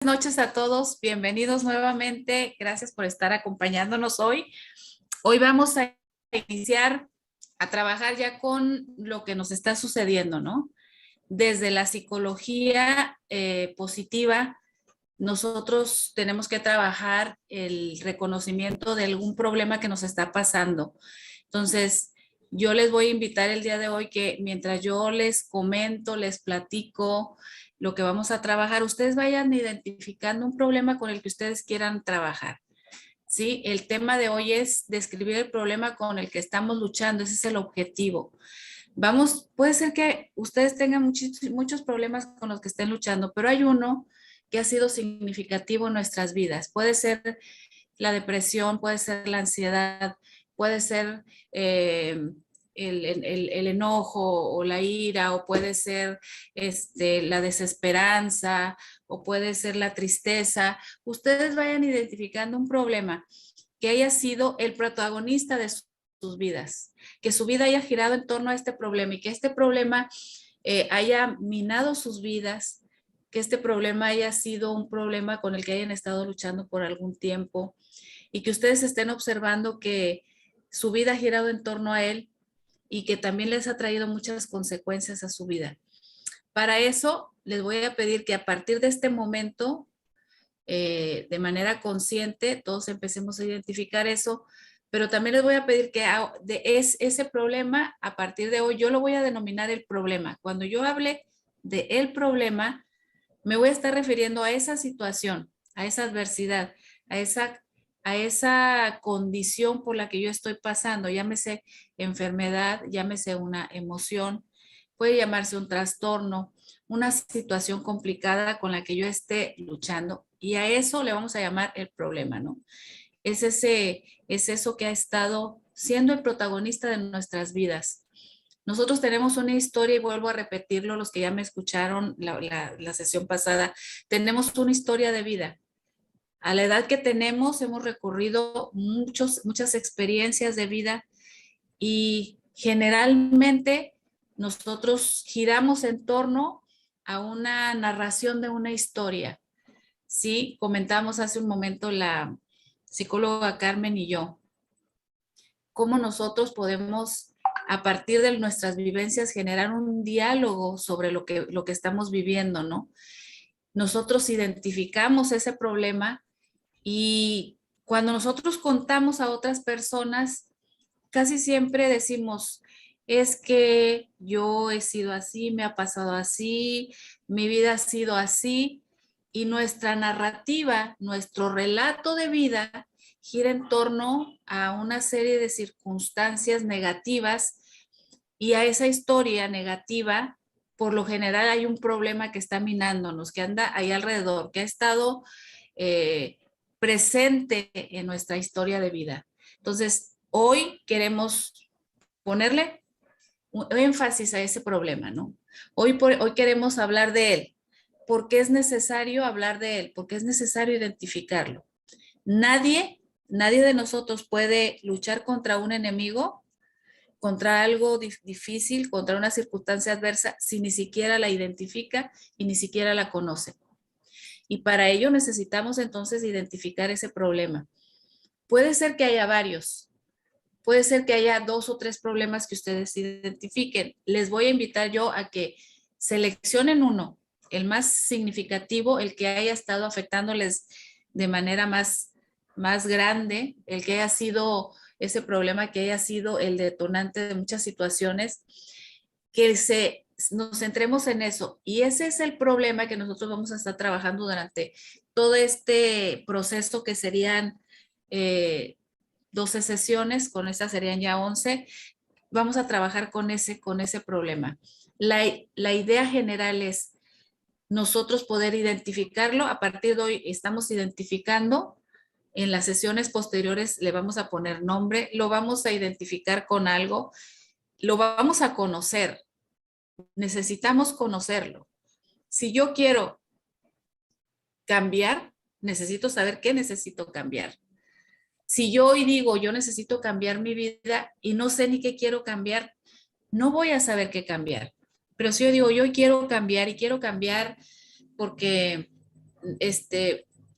Noches a todos, bienvenidos nuevamente. Gracias por estar acompañándonos hoy. Hoy vamos a iniciar a trabajar ya con lo que nos está sucediendo, ¿no? Desde la psicología positiva, nosotros tenemos que trabajar el reconocimiento de algún problema que nos está pasando. Entonces, yo les voy a invitar el día de hoy que mientras yo les comento, les platico lo que vamos a trabajar, ustedes vayan identificando un problema con el que ustedes quieran trabajar. ¿Sí? El tema de hoy es describir el problema con el que estamos luchando, ese es el objetivo. Vamos, puede ser que ustedes tengan muchos problemas con los que estén luchando, pero hay uno que ha sido significativo en nuestras vidas. Puede ser la depresión, puede ser la ansiedad, puede ser el enojo o la ira, o puede ser la desesperanza, o puede ser la tristeza. Ustedes vayan identificando un problema que haya sido el protagonista de sus vidas, que su vida haya girado en torno a este problema y que este problema haya minado sus vidas, que este problema haya sido un problema con el que hayan estado luchando por algún tiempo y que ustedes estén observando que su vida ha girado en torno a él y que también les ha traído muchas consecuencias a su vida. Para eso, les voy a pedir que a partir de este momento, de manera consciente, todos empecemos a identificar eso, pero también les voy a pedir que ese problema, a partir de hoy, yo lo voy a denominar el problema. Cuando yo hable de el problema, me voy a estar refiriendo a esa situación, a esa adversidad, a esa, a esa condición por la que yo estoy pasando, llámese enfermedad, llámese una emoción, puede llamarse un trastorno, una situación complicada con la que yo esté luchando, y a eso le vamos a llamar el problema, ¿no? Es eso que ha estado siendo el protagonista de nuestras vidas. Nosotros tenemos una historia, y vuelvo a repetirlo, los que ya me escucharon la sesión pasada, tenemos una historia de vida. A la edad que tenemos hemos recorrido muchas experiencias de vida y generalmente nosotros giramos en torno a una narración de una historia. Sí, comentamos hace un momento la psicóloga Carmen y yo, cómo nosotros podemos, a partir de nuestras vivencias, generar un diálogo sobre lo que estamos viviendo, ¿no? Nosotros identificamos ese problema y cuando nosotros contamos a otras personas, casi siempre decimos, es que yo he sido así, me ha pasado así, mi vida ha sido así, y nuestra narrativa, nuestro relato de vida gira en torno a una serie de circunstancias negativas, y a esa historia negativa, por lo general hay un problema que está minándonos, que anda ahí alrededor, que ha estado eh, presente en nuestra historia de vida. Entonces, hoy queremos ponerle un énfasis a ese problema, ¿no? Hoy queremos hablar de él. ¿Por qué es necesario hablar de él? Porque es necesario identificarlo. Nadie de nosotros puede luchar contra un enemigo, contra algo difícil, contra una circunstancia adversa, si ni siquiera la identifica y ni siquiera la conoce. Y para ello necesitamos entonces identificar ese problema. Puede ser que haya varios, puede ser que haya 2 o 3 problemas que ustedes identifiquen. Les voy a invitar yo a que seleccionen uno, el más significativo, el que haya estado afectándoles de manera más grande, el que haya sido ese problema, que haya sido el detonante de muchas situaciones, que nos centremos en eso. Y ese es el problema que nosotros vamos a estar trabajando durante todo este proceso, que serían 12 sesiones, con estas serían ya 11. Vamos a trabajar con ese problema. La idea general es nosotros poder identificarlo. A partir de hoy estamos identificando. En las sesiones posteriores le vamos a poner nombre, lo vamos a identificar con algo, lo vamos a conocer. Necesitamos conocerlo. Si yo quiero cambiar, necesito saber qué necesito cambiar. Si yo hoy digo, yo necesito cambiar mi vida y no sé ni qué quiero cambiar, no voy a saber qué cambiar. Pero si yo digo, yo quiero cambiar y quiero cambiar porque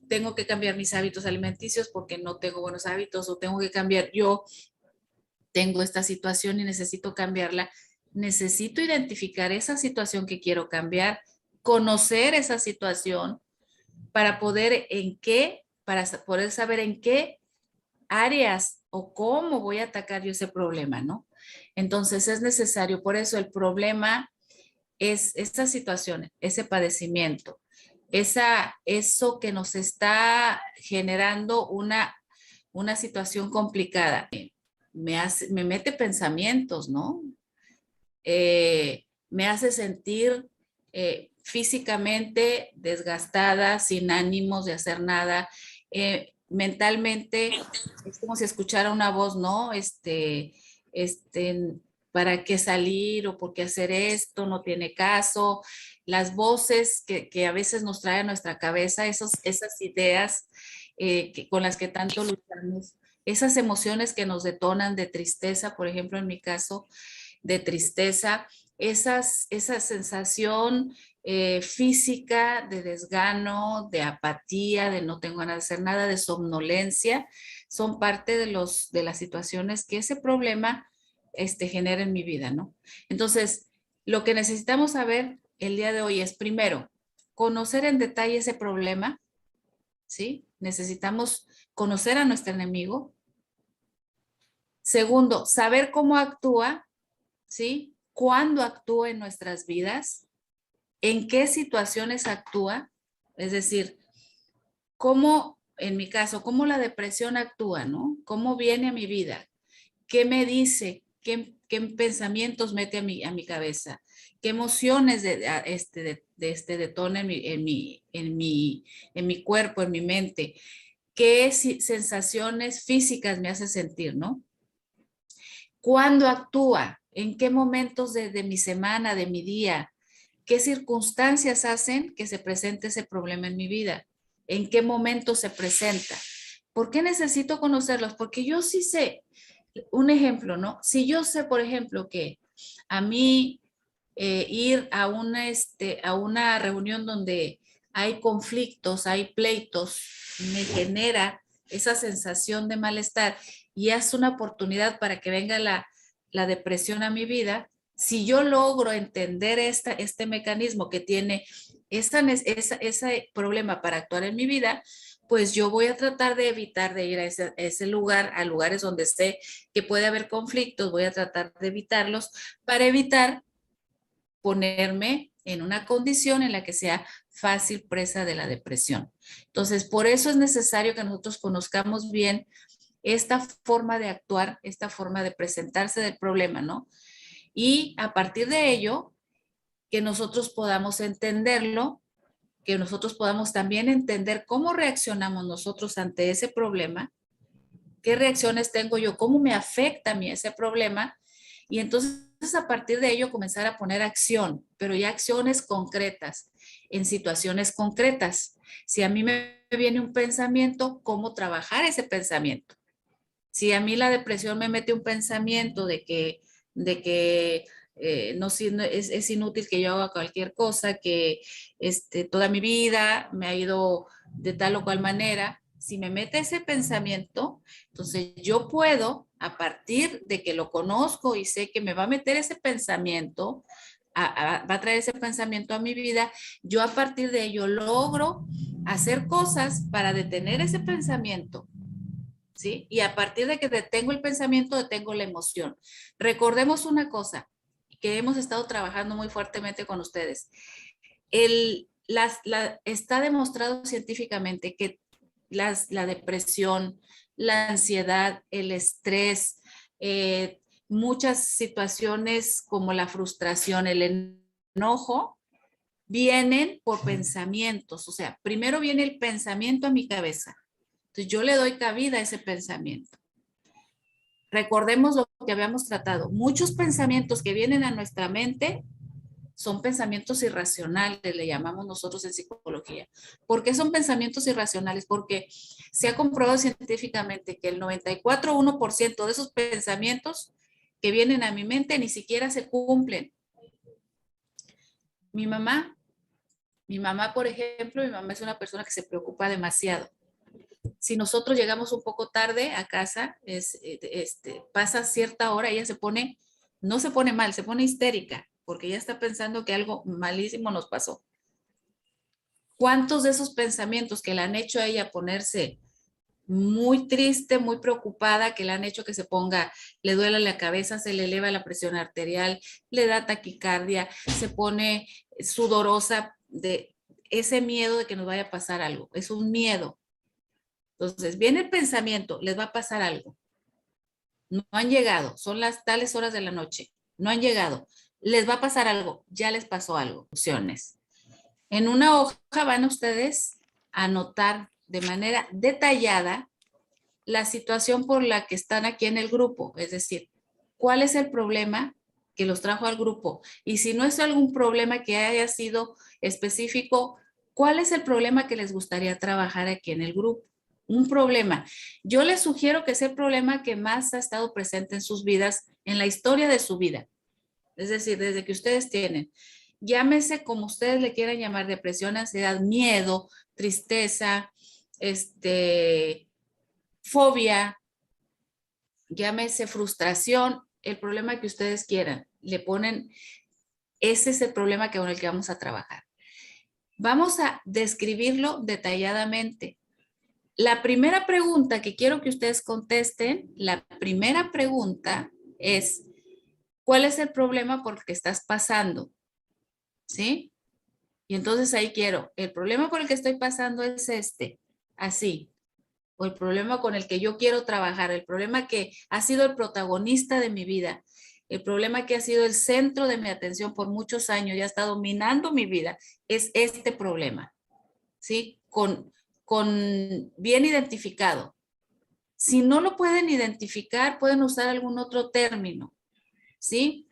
tengo que cambiar mis hábitos alimenticios porque no tengo buenos hábitos, o tengo que cambiar, yo tengo esta situación y necesito cambiarla. Necesito identificar esa situación que quiero cambiar, conocer esa situación para poder poder saber en qué áreas o cómo voy a atacar yo ese problema, ¿no? Entonces es necesario, por eso el problema es esta situación, ese padecimiento, eso que nos está generando una situación complicada. Me mete pensamientos, ¿no? Me hace sentir físicamente desgastada, sin ánimos de hacer nada. Mentalmente es como si escuchara una voz, ¿no? Este, ¿para qué salir o por qué hacer esto? No tiene caso. Las voces que a veces nos trae a nuestra cabeza, esas ideas con las que tanto luchamos, esas emociones que nos detonan de tristeza, por ejemplo, en mi caso, de tristeza, esa sensación física de desgano, de apatía, de no tengo ganas de hacer nada, de somnolencia, son parte de las situaciones que ese problema genera en mi vida, ¿no? Entonces, lo que necesitamos saber el día de hoy es, primero, conocer en detalle ese problema, ¿sí? Necesitamos conocer a nuestro enemigo. Segundo, saber cómo actúa, ¿sí? ¿Cuándo actúa en nuestras vidas? ¿En qué situaciones actúa? Es decir, cómo, en mi caso, cómo la depresión actúa, ¿no? ¿Cómo viene a mi vida? ¿Qué me dice? ¿Qué pensamientos mete a mi cabeza? ¿Qué emociones detona en mi cuerpo, en mi mente? ¿Qué sensaciones físicas me hace sentir, no? ¿Cuándo actúa? ¿En qué momentos de mi semana, de mi día? ¿Qué circunstancias hacen que se presente ese problema en mi vida? ¿En qué momento se presenta? ¿Por qué necesito conocerlos? Porque yo sí sé, un ejemplo, ¿no? Si yo sé, por ejemplo, que a mí ir a una reunión donde hay conflictos, hay pleitos, me genera esa sensación de malestar y es una oportunidad para que venga la depresión a mi vida. Si yo logro entender este mecanismo que tiene ese problema para actuar en mi vida, pues yo voy a tratar de evitar de ir a ese lugar, a lugares donde sé que puede haber conflictos, voy a tratar de evitarlos para evitar ponerme en una condición en la que sea fácil presa de la depresión. Entonces, por eso es necesario que nosotros conozcamos bien esta forma de actuar, esta forma de presentarse del problema, ¿no? Y a partir de ello, que nosotros podamos entenderlo, que nosotros podamos también entender cómo reaccionamos nosotros ante ese problema, qué reacciones tengo yo, cómo me afecta a mí ese problema, y entonces a partir de ello comenzar a poner acción, pero ya acciones concretas, en situaciones concretas. Si a mí me viene un pensamiento, ¿cómo trabajar ese pensamiento? Si a mí la depresión me mete un pensamiento de que no, es inútil que yo haga cualquier cosa, que toda mi vida me ha ido de tal o cual manera, si me mete ese pensamiento, entonces yo puedo, a partir de que lo conozco y sé que me va a meter ese pensamiento, va a traer ese pensamiento a mi vida, yo a partir de ello logro hacer cosas para detener ese pensamiento. ¿Sí? Y a partir de que detengo el pensamiento, detengo la emoción. Recordemos una cosa que hemos estado trabajando muy fuertemente con ustedes. Está demostrado científicamente que la depresión, la ansiedad, el estrés, muchas situaciones como la frustración, el enojo, vienen por pensamientos. O sea, primero viene el pensamiento a mi cabeza. Entonces yo le doy cabida a ese pensamiento. Recordemos lo que habíamos tratado. Muchos pensamientos que vienen a nuestra mente son pensamientos irracionales, le llamamos nosotros en psicología. ¿Por qué son pensamientos irracionales? Porque se ha comprobado científicamente que el 94,1% de esos pensamientos que vienen a mi mente ni siquiera se cumplen. Mi mamá Mi mamá, por ejemplo, mi mamá es una persona que se preocupa demasiado. Si nosotros llegamos un poco tarde a casa, pasa cierta hora, ella no se pone mal, se pone histérica, porque ella está pensando que algo malísimo nos pasó. ¿Cuántos de esos pensamientos que le han hecho a ella ponerse muy triste, muy preocupada, que le han hecho que se ponga, le duele la cabeza, se le eleva la presión arterial, le da taquicardia, se pone sudorosa de ese miedo de que nos vaya a pasar algo? Es un miedo. Entonces, viene el pensamiento, les va a pasar algo. No han llegado, son las tales horas de la noche, no han llegado, les va a pasar algo, ya les pasó algo. Opciones. En una hoja van ustedes a anotar de manera detallada la situación por la que están aquí en el grupo, es decir, cuál es el problema que los trajo al grupo. Y si no es algún problema que haya sido específico, ¿cuál es el problema que les gustaría trabajar aquí en el grupo? Un problema. Yo les sugiero que sea el problema que más ha estado presente en sus vidas, en la historia de su vida. Es decir, desde que ustedes tienen, llámese como ustedes le quieran llamar, depresión, ansiedad, miedo, tristeza, fobia, llámese frustración, el problema que ustedes quieran. Le ponen, ese es el problema con el que vamos a trabajar. Vamos a describirlo detalladamente. La primera pregunta que quiero que ustedes contesten, la primera pregunta es, ¿cuál es el problema por el que estás pasando? ¿Sí? Y entonces ahí quiero, el problema por el que estoy pasando es así. O el problema con el que yo quiero trabajar, el problema que ha sido el protagonista de mi vida, el problema que ha sido el centro de mi atención por muchos años y ha estado dominando mi vida, es este problema, ¿sí? Con bien identificado. Si no lo pueden identificar, pueden usar algún otro término, ¿sí?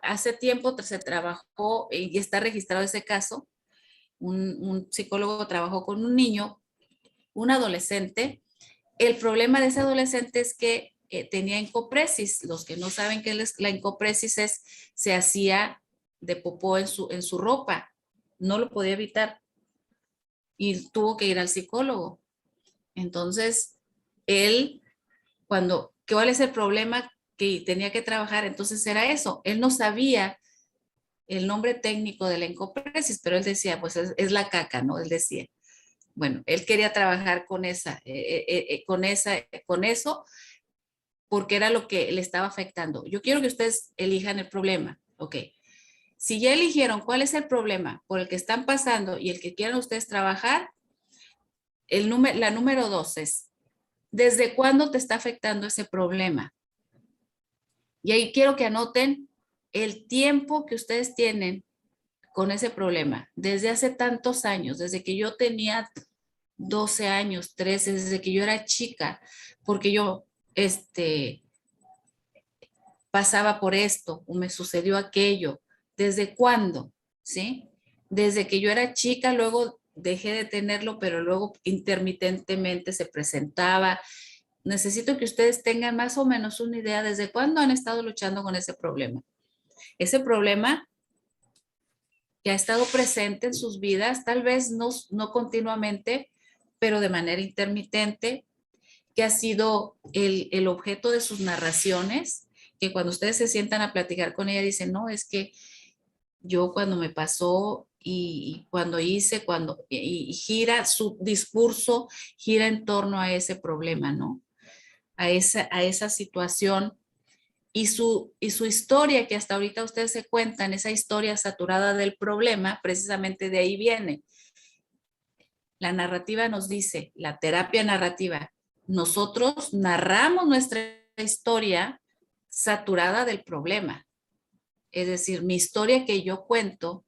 Hace tiempo se trabajó y está registrado ese caso, un psicólogo trabajó con un niño, un adolescente. El problema de ese adolescente es que tenía encopresis. Los que no saben qué es la encopresis es, se hacía de popó en su ropa, no lo podía evitar y tuvo que ir al psicólogo. Entonces, él, ¿cuál es el problema que tenía que trabajar? Entonces era eso, él no sabía el nombre técnico de la encopresis, pero él decía, pues es la caca, ¿no? Él decía. Bueno, él quería trabajar con eso, porque era lo que le estaba afectando. Yo quiero que ustedes elijan el problema, ¿ok? Si ya eligieron cuál es el problema por el que están pasando y el que quieran ustedes trabajar, la número 2 es, ¿desde cuándo te está afectando ese problema? Y ahí quiero que anoten el tiempo que ustedes tienen con ese problema, desde hace tantos años, desde que yo tenía 12 años, 13, desde que yo era chica, porque yo, pasaba por esto o me sucedió aquello. ¿Desde cuándo? ¿Sí? Desde que yo era chica, luego dejé de tenerlo, pero luego intermitentemente se presentaba. Necesito que ustedes tengan más o menos una idea desde cuándo han estado luchando con ese problema. Ese problema que ha estado presente en sus vidas, tal vez no continuamente, pero de manera intermitente, que ha sido el objeto de sus narraciones, que cuando ustedes se sientan a platicar con ella dicen, no, es que yo cuando me pasó y cuando hice, y gira su discurso, gira en torno a ese problema, ¿no? A esa situación y su historia que hasta ahorita ustedes se cuentan, esa historia saturada del problema, precisamente de ahí viene. La narrativa nos dice, la terapia narrativa, nosotros narramos nuestra historia saturada del problema. Es decir, mi historia que yo cuento,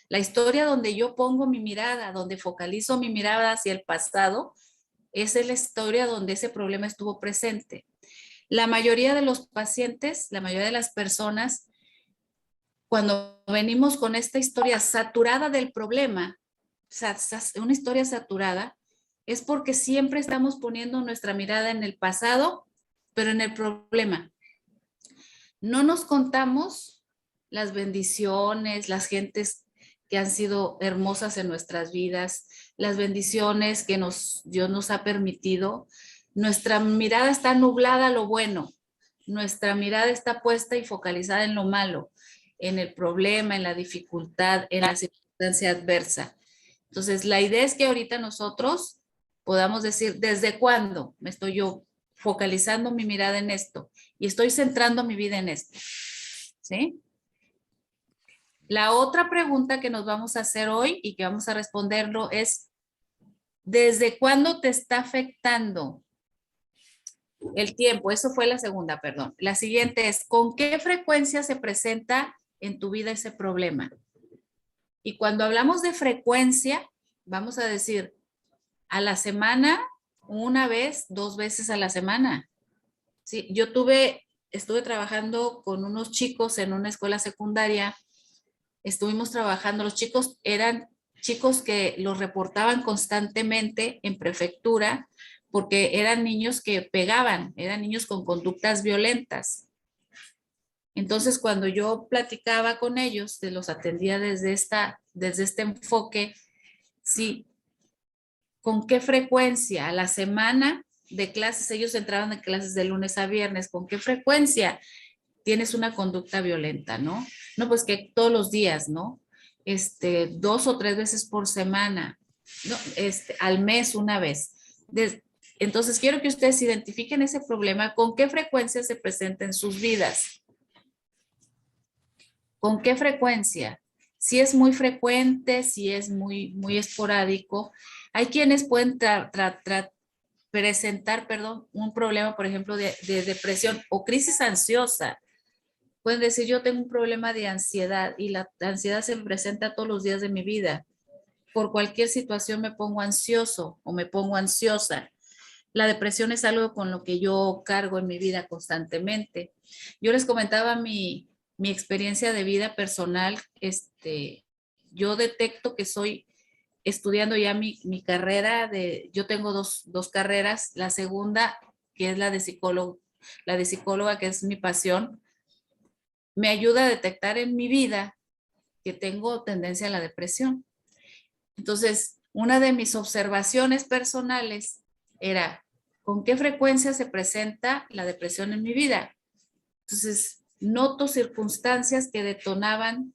la historia donde yo pongo mi mirada, donde focalizo mi mirada hacia el pasado, esa es la historia donde ese problema estuvo presente. La mayoría de los pacientes, la mayoría de las personas, cuando venimos con esta historia saturada del problema, una historia saturada, es porque siempre estamos poniendo nuestra mirada en el pasado, pero en el problema. No nos contamos las bendiciones, las gentes que han sido hermosas en nuestras vidas, las bendiciones que Dios nos ha permitido. Nuestra mirada está nublada a lo bueno, nuestra mirada está puesta y focalizada en lo malo, en el problema, en la dificultad, en la circunstancia adversa. Entonces, la idea es que ahorita nosotros podamos decir, ¿desde cuándo me estoy yo focalizando mi mirada en esto y estoy centrando mi vida en esto? ¿Sí? La otra pregunta que nos vamos a hacer hoy y que vamos a responderlo es, ¿desde cuándo te está afectando el tiempo? Eso fue la segunda, perdón. La siguiente es, ¿con qué frecuencia se presenta en tu vida ese problema? Y cuando hablamos de frecuencia, vamos a decir, a la semana, una vez, dos veces a la semana. Sí, estuve trabajando con unos chicos en una escuela secundaria. Estuvimos trabajando, los chicos eran chicos que los reportaban constantemente en prefectura porque eran niños que pegaban, eran niños con conductas violentas. Entonces, cuando yo platicaba con ellos, los atendía desde este enfoque, sí, ¿con qué frecuencia? A la semana de clases, ellos entraban en clases de lunes a viernes, ¿con qué frecuencia tienes una conducta violenta, no? No, pues que todos los días, ¿no? 2 o 3 veces por semana, ¿no? Al mes una vez. Entonces, quiero que ustedes identifiquen ese problema, con qué frecuencia se presenta en sus vidas. ¿Con qué frecuencia? Si es muy frecuente, si es muy, muy esporádico. Hay quienes pueden presentar, un problema, por ejemplo, de depresión o crisis ansiosa. Pueden decir, yo tengo un problema de ansiedad y la ansiedad se presenta todos los días de mi vida. Por cualquier situación me pongo ansioso o me pongo ansiosa. La depresión es algo con lo que yo cargo en mi vida constantemente. Yo les comentaba mi experiencia de vida personal. Yo detecto que soy estudiando ya mi carrera yo tengo dos carreras. La segunda, que es la de psicóloga, que es mi pasión, me ayuda a detectar en mi vida que tengo tendencia a la depresión. Entonces, una de mis observaciones personales era, ¿con qué frecuencia se presenta la depresión en mi vida? Entonces, noto circunstancias que detonaban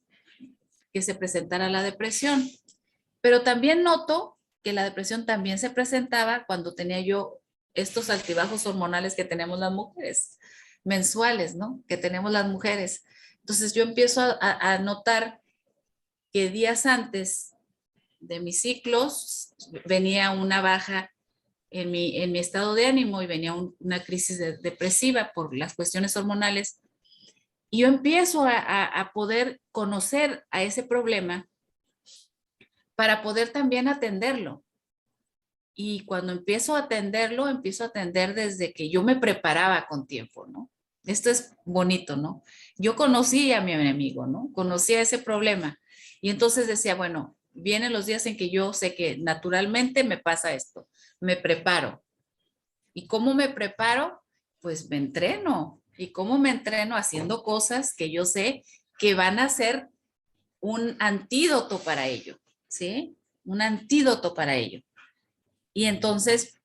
que se presentara la depresión, pero también noto que la depresión también se presentaba cuando tenía yo estos altibajos hormonales que tenemos las mujeres, mensuales, ¿no? Que tenemos las mujeres. Entonces yo empiezo a notar que días antes de mis ciclos venía una baja en mi estado de ánimo y venía una crisis depresiva por las cuestiones hormonales. Y yo empiezo a poder conocer a ese problema para poder también atenderlo. Y cuando empiezo a atender desde que yo me preparaba con tiempo, ¿no? Esto es bonito, ¿no? Yo conocí a mi enemigo, ¿no? Conocía ese problema. Y entonces decía, bueno, vienen los días en que yo sé que naturalmente me pasa esto. Me preparo. ¿Y cómo me preparo? Pues me entreno. ¿Y cómo me entreno? Haciendo cosas que yo sé que van a ser un antídoto para ello, ¿sí? Un antídoto para ello. Y entonces,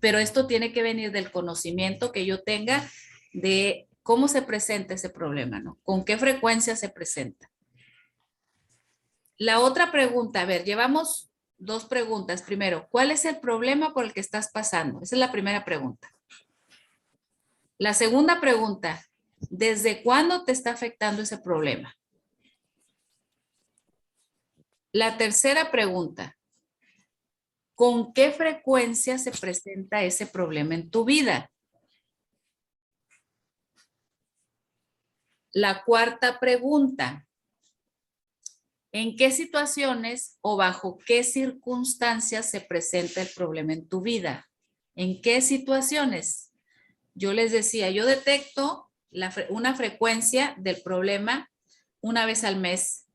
pero esto tiene que venir del conocimiento que yo tenga de cómo se presenta ese problema, ¿no? ¿Con qué frecuencia se presenta? La otra pregunta, a ver, llevamos dos preguntas. Primero, ¿cuál es el problema por el que estás pasando? Esa es la primera pregunta. La segunda pregunta, ¿desde cuándo te está afectando ese problema? La tercera pregunta, ¿con qué frecuencia se presenta ese problema en tu vida? La cuarta pregunta, ¿en qué situaciones o bajo qué circunstancias se presenta el problema en tu vida? ¿En qué situaciones? Yo les decía, yo detecto una frecuencia del problema una vez al mes,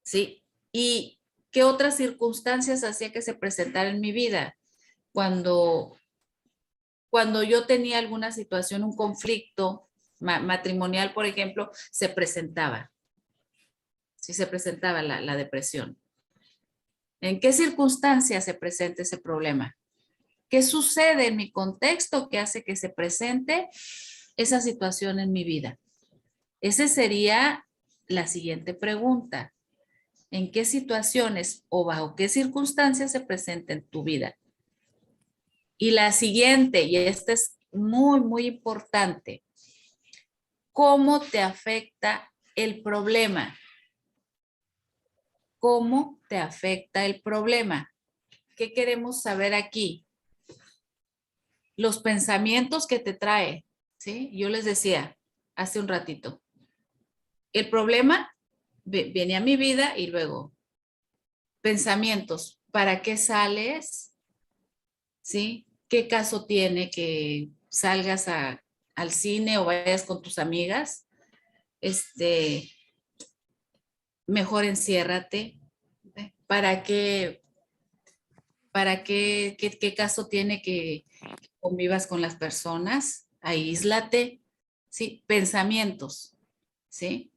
¿sí? ¿Y qué otras circunstancias hacía que se presentara en mi vida? Cuando, cuando yo tenía alguna situación, un conflicto matrimonial, por ejemplo, se presentaba. si se presentaba la depresión. ¿En qué circunstancias se presenta ese problema? ¿Qué sucede en mi contexto que hace que se presente esa situación en mi vida? Esa sería la siguiente pregunta. ¿En qué situaciones o bajo qué circunstancias se presenta en tu vida? Y la siguiente, y esta es muy, muy importante. ¿Cómo te afecta el problema? ¿Cómo te afecta el problema? ¿Qué queremos saber aquí? Los pensamientos que te trae, ¿sí? Yo les decía hace un ratito, el problema viene a mi vida y luego pensamientos, ¿para qué sales? ¿Sí? ¿Qué caso tiene que salgas al cine o vayas con tus amigas? Mejor enciérrate. ¿Sí? ¿Qué caso tiene que convivas con las personas? Aíslate. ¿Sí? Pensamientos. ¿Sí?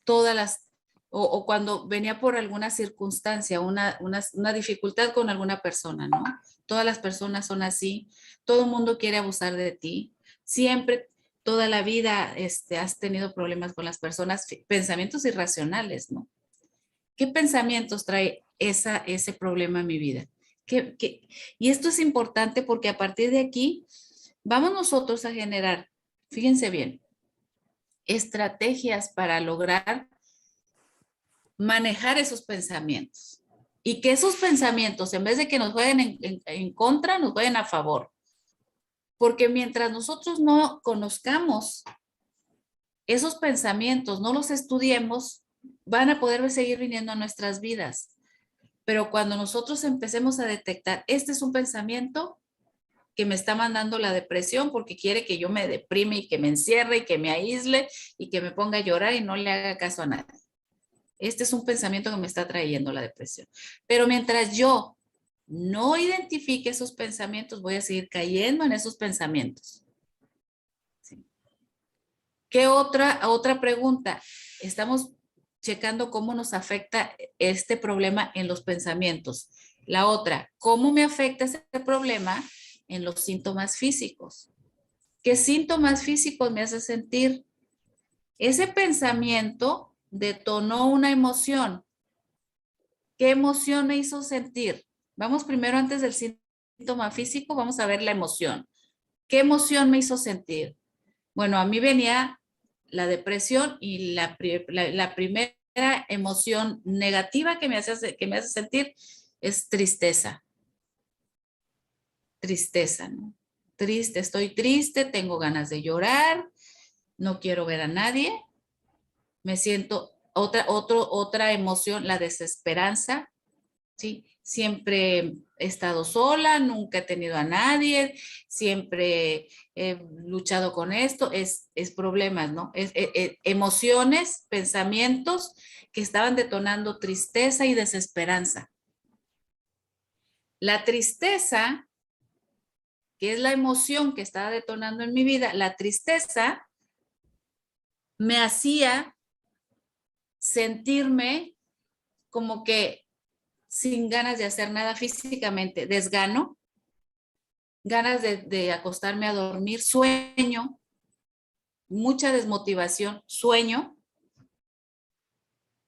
Todas las, o cuando venía por alguna circunstancia, una dificultad con alguna persona, ¿no? Todas las personas son así, todo el mundo quiere abusar de ti, siempre, toda la vida has tenido problemas con las personas, pensamientos irracionales, ¿no? ¿Qué pensamientos trae ese problema en mi vida? Y esto es importante porque a partir de aquí vamos nosotros a generar, fíjense bien, estrategias para lograr manejar esos pensamientos. Y que esos pensamientos, en vez de que nos jueguen en contra, nos jueguen a favor. Porque mientras nosotros no conozcamos esos pensamientos, no los estudiemos, van a poder seguir viniendo a nuestras vidas. Pero cuando nosotros empecemos a detectar, este es un pensamiento que me está mandando la depresión porque quiere que yo me deprime y que me encierre y que me aísle y que me ponga a llorar y no le haga caso a nadie. Este es un pensamiento que me está trayendo la depresión. Pero mientras yo no identifique esos pensamientos, voy a seguir cayendo en esos pensamientos. ¿Sí? ¿Qué otra pregunta? Estamos checando cómo nos afecta este problema en los pensamientos. La otra, ¿cómo me afecta este problema en los síntomas físicos? ¿Qué síntomas físicos me hace sentir? Ese pensamiento detonó una emoción. ¿Qué emoción me hizo sentir? Vamos primero, antes del síntoma físico, vamos a ver la emoción. ¿Qué emoción me hizo sentir? Bueno, a mí venía la depresión y la primera emoción negativa que me hace sentir es tristeza. Tristeza, ¿no? Triste, estoy triste, tengo ganas de llorar, no quiero ver a nadie, me siento otra emoción, la desesperanza, ¿sí? Siempre he estado sola, nunca he tenido a nadie, siempre he luchado con esto, es problemas, ¿no? Emociones, pensamientos que estaban detonando tristeza y desesperanza. La tristeza, que es la emoción que estaba detonando en mi vida, la tristeza me hacía sentirme como que sin ganas de hacer nada físicamente, desgano, ganas de acostarme a dormir, sueño, mucha desmotivación, sueño,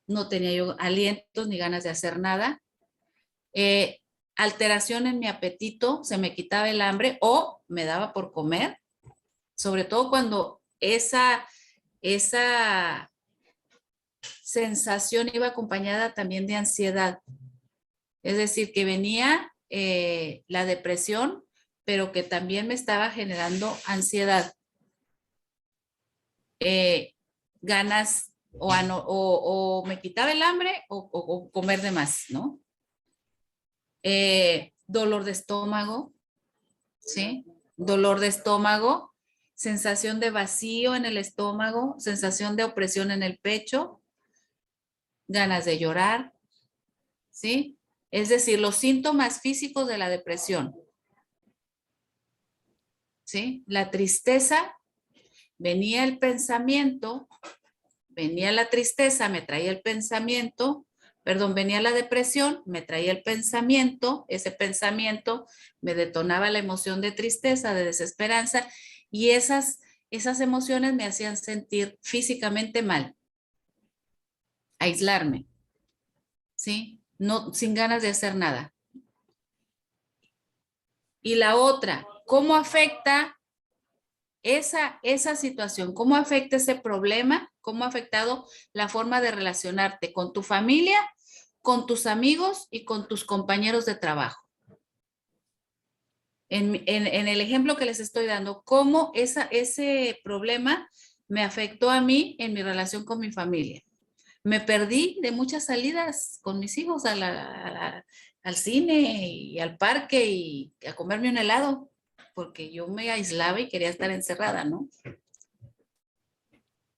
no tenía yo alientos ni ganas de hacer nada, alteración en mi apetito, se me quitaba el hambre o me daba por comer, sobre todo cuando esa sensación iba acompañada también de ansiedad. Es decir, que venía la depresión, pero que también me estaba generando ansiedad. Ganas o me quitaba el hambre o comer de más, ¿no? Dolor de estómago, ¿sí? Dolor de estómago, sensación de vacío en el estómago, sensación de opresión en el pecho, ganas de llorar, ¿sí? Es decir, los síntomas físicos de la depresión, ¿sí? La tristeza, venía el pensamiento, venía la tristeza, me traía el pensamiento, perdón, venía la depresión, me traía el pensamiento, ese pensamiento me detonaba la emoción de tristeza, de desesperanza, y esas emociones me hacían sentir físicamente mal, aislarme, ¿sí? No, sin ganas de hacer nada. Y la otra, ¿cómo afecta esa situación? ¿Cómo afecta ese problema? ¿Cómo ha afectado la forma de relacionarte con tu familia, con tus amigos y con tus compañeros de trabajo? En el ejemplo que les estoy dando, ¿cómo ese problema me afectó a mí en mi relación con mi familia? Me perdí de muchas salidas con mis hijos al cine y al parque y a comerme un helado, porque yo me aislaba y quería estar encerrada, ¿no?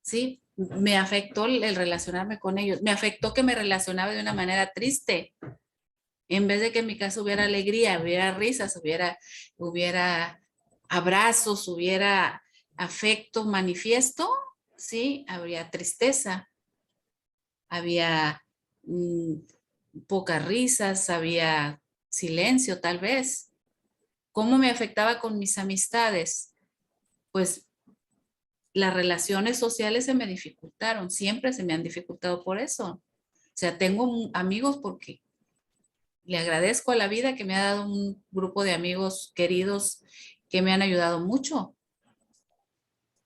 Sí, me afectó el relacionarme con ellos, me afectó que me relacionaba de una manera triste, en vez de que en mi casa hubiera alegría, hubiera risas, hubiera abrazos, hubiera afecto manifiesto, sí, habría tristeza, había mm, pocas risas, había silencio tal vez. ¿Cómo me afectaba con mis amistades? Pues las relaciones sociales se me dificultaron, siempre se me han dificultado por eso. O sea, tengo amigos porque le agradezco a la vida que me ha dado un grupo de amigos queridos que me han ayudado mucho,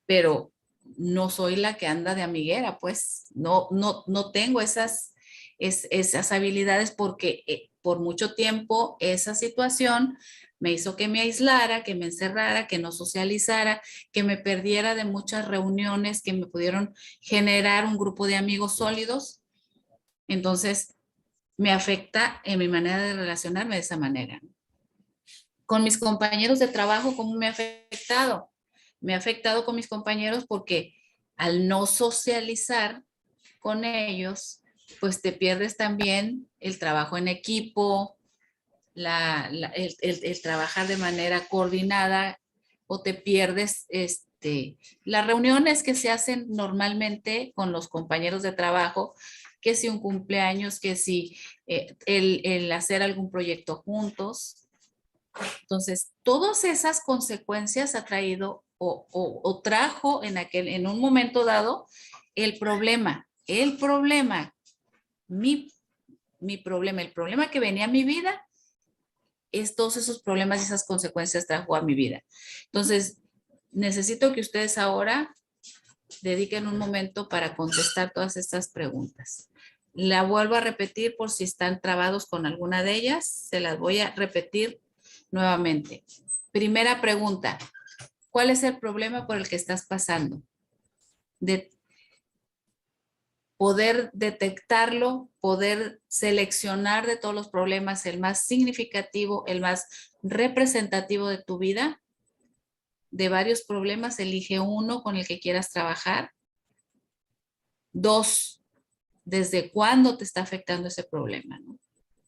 pero no soy la que anda de amiguera, pues no tengo esas habilidades porque por mucho tiempo esa situación me hizo que me aislara, que me encerrara, que no socializara, que me perdiera de muchas reuniones que me pudieron generar un grupo de amigos sólidos. Entonces, me afecta en mi manera de relacionarme de esa manera. Con mis compañeros de trabajo, ¿cómo me ha afectado? Me ha afectado con mis compañeros porque al no socializar con ellos, pues te pierdes también el trabajo en equipo, el trabajar de manera coordinada, o te pierdes las reuniones que se hacen normalmente con los compañeros de trabajo, que si un cumpleaños, que si el hacer algún proyecto juntos. Entonces, todas esas consecuencias ha traído o trajo en un momento dado mi, mi problema, el problema que venía a mi vida, es todos esos problemas y esas consecuencias trajo a mi vida. Entonces, necesito que ustedes ahora dediquen un momento para contestar todas estas preguntas. La vuelvo a repetir por si están trabados con alguna de ellas, se las voy a repetir nuevamente. Primera pregunta, ¿cuál es el problema por el que estás pasando? De poder detectarlo, poder seleccionar de todos los problemas el más significativo, el más representativo de tu vida. De varios problemas, elige uno con el que quieras trabajar. 2, ¿desde cuándo te está afectando ese problema? ¿No?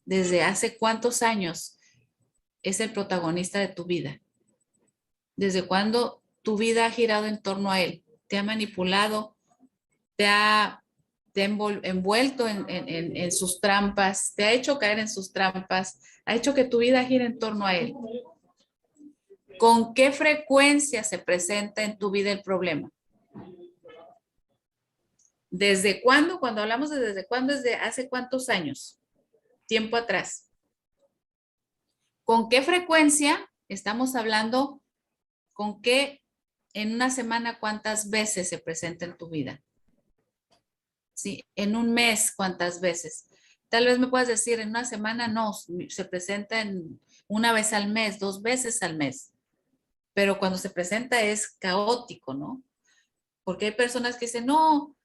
¿Desde hace cuántos años es el protagonista de tu vida? ¿Desde cuándo tu vida ha girado en torno a él? ¿Te ha manipulado? ¿Te ha envuelto en sus trampas? ¿Te ha hecho caer en sus trampas? ¿Ha hecho que tu vida gire en torno a él? ¿Con qué frecuencia se presenta en tu vida el problema? ¿Desde cuándo? Cuando hablamos de desde cuándo, ¿desde hace cuántos años? Tiempo atrás. ¿Con qué frecuencia estamos hablando? ¿Con qué en una semana cuántas veces se presenta en tu vida? ¿Sí? En un mes cuántas veces. Tal vez me puedas decir, en una semana no, se presenta en una vez al mes, 2 veces al mes. Pero cuando se presenta es caótico, ¿no? Porque hay personas que dicen, no,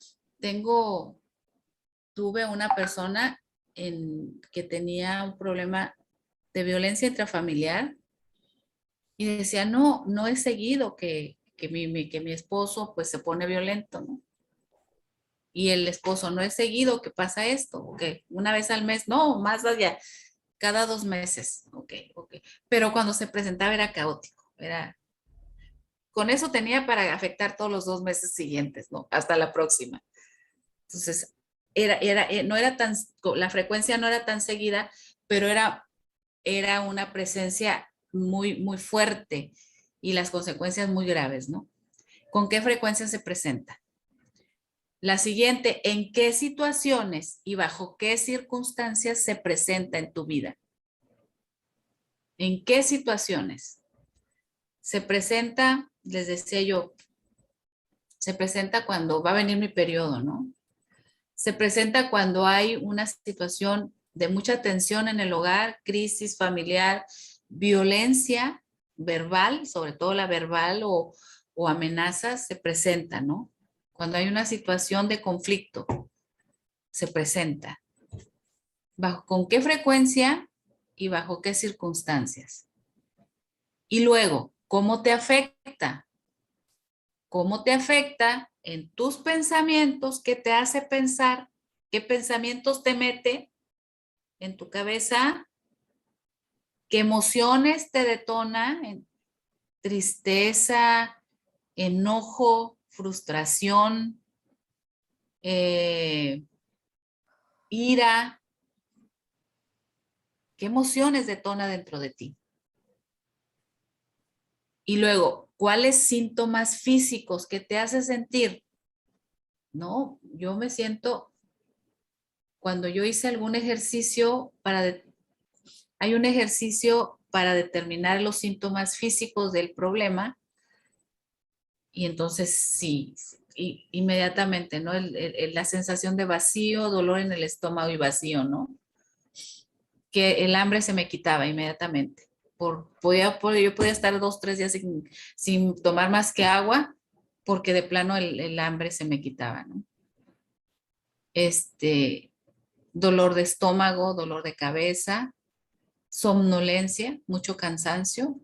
tuve una persona que tenía un problema de violencia intrafamiliar y decía, no es seguido que mi esposo pues se pone violento, ¿no? Y el esposo, no es seguido que pasa esto, ok, una vez al mes, no, más allá, cada 2 meses, ok. Pero cuando se presentaba era caótico, con eso tenía para afectar todos los 2 meses siguientes, ¿no? Hasta la próxima. Entonces, no era tan, la frecuencia no era tan seguida, pero era una presencia muy, muy fuerte y las consecuencias muy graves, ¿no? ¿Con qué frecuencia se presenta? La siguiente, ¿en qué situaciones y bajo qué circunstancias se presenta en tu vida? ¿En qué situaciones? Se presenta, les decía yo, se presenta cuando va a venir mi periodo, ¿no? Se presenta cuando hay una situación de mucha tensión en el hogar, crisis familiar, violencia verbal, sobre todo la verbal o amenazas, se presenta, ¿no? Cuando hay una situación de conflicto, se presenta. ¿Con qué frecuencia y bajo qué circunstancias? Y luego, ¿cómo te afecta? ¿Cómo te afecta en tus pensamientos? ¿Qué te hace pensar? ¿Qué pensamientos te mete en tu cabeza? ¿Qué emociones te detona? Tristeza, enojo, frustración, eh, ira. ¿Qué emociones detona dentro de ti? Y luego, ¿cuáles síntomas físicos que te hace sentir? No, yo me siento, cuando yo hice algún ejercicio hay un ejercicio para determinar los síntomas físicos del problema y entonces sí, inmediatamente, ¿no? La sensación de vacío, dolor en el estómago y vacío, ¿no? Que el hambre se me quitaba inmediatamente. Yo podía estar 2, 3 días sin tomar más que agua porque de plano el hambre se me quitaba, ¿no? Dolor de estómago, dolor de cabeza, somnolencia, mucho cansancio,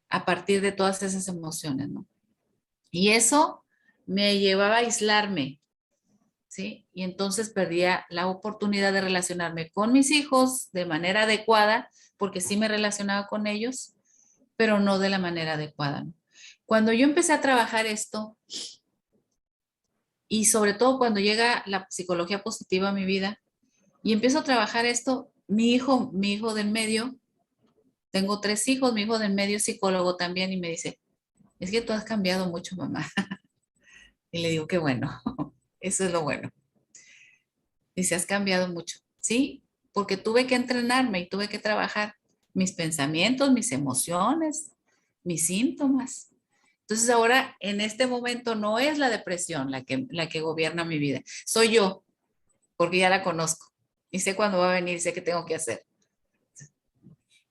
a partir de todas esas emociones, ¿no? Y eso me llevaba a aislarme, ¿sí? Y entonces perdía la oportunidad de relacionarme con mis hijos de manera adecuada, porque sí me relacionaba con ellos, pero no de la manera adecuada, ¿no? Cuando yo empecé a trabajar esto, y sobre todo cuando llega la psicología positiva a mi vida, y empiezo a trabajar esto, mi hijo del medio, tengo 3 hijos, mi hijo del medio es psicólogo también, y me dice, es que tú has cambiado mucho, mamá. Y le digo, qué bueno, eso es lo bueno. Dice, has cambiado mucho. Sí, porque tuve que entrenarme y tuve que trabajar mis pensamientos, mis emociones, mis síntomas. Entonces ahora, en este momento, no es la depresión la que gobierna mi vida. Soy yo, porque ya la conozco y sé cuándo va a venir, sé qué tengo que hacer.